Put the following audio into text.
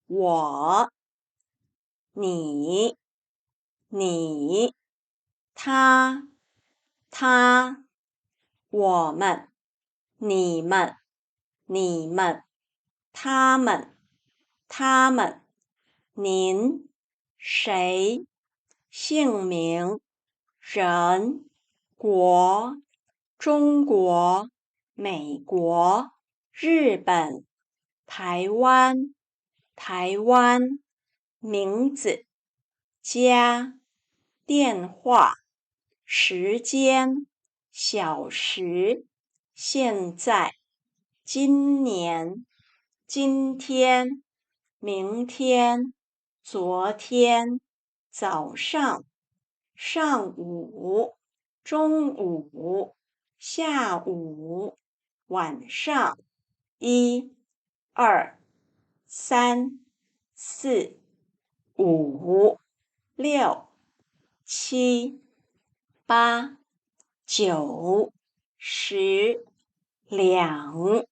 我、你、你、他、他、我们、你们、你们、他们、他们、您、谁、姓名、人、国、中国、美国、日本、台湾、台湾、名字、家、电话、时间、小时、现在、今年、今天、明天、昨天、早上、上午、中午、下午、晚上、1、2、3、4、5、6、7、8、9、10、2。